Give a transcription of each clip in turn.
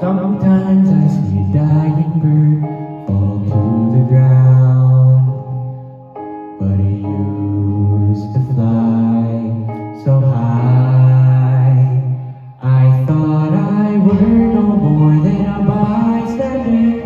Sometimes I see a dying bird fall to the ground, but it used to fly so high. I thought I were no more than a bystander,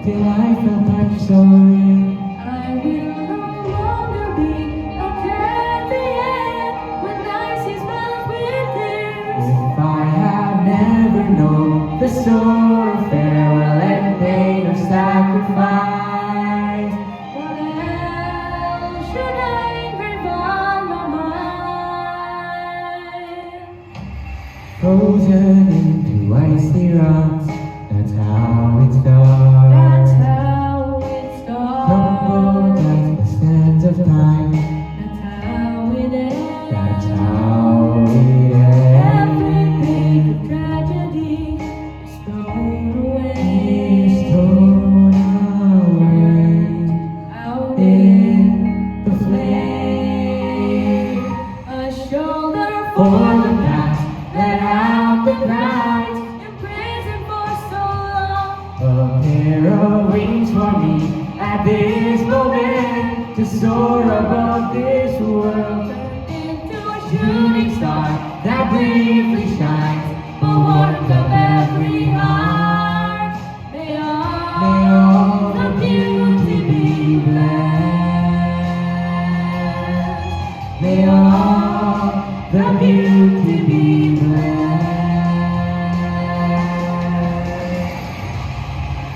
till I felt touch so real. I will no longer be a champion when I see smiles with tears. If I had never known the sort of farewell and pain of sacrifice, What else should I engrave on my mind? frozen into icy rocks, that's how it starts. That's how it Crumbled starts. like the sands of time, That's how it ends. that's how it Every ends. page of tragedy is thrown away. Is thrown away Out in the flame. a shoulder For for the past, let out the night. in prison for so long. A pair of wings for me at this moment, to soar above this world. Into a Shooting star that briefly shines, the warmth of every heart. May may all all the the beauty be blessed. may all the beauty be blessed.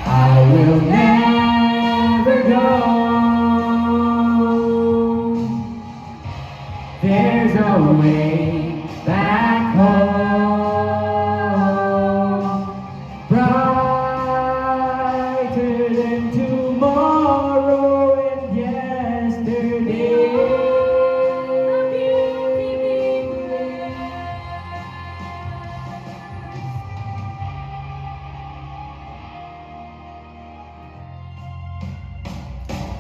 I will never go. There's a way back home, brighter than tomorrow and yesterday. The beauty be blessed.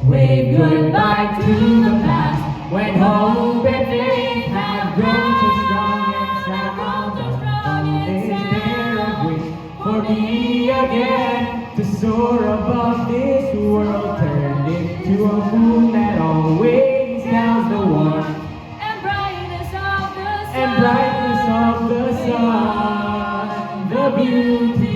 Wave goodbye to the past, when hope and faith have grown so strong and sound. Is there a way for me again to soar above this world, turned into a moon that always counts the warmth And brightness of the sun. and brightness of the sun, the beauty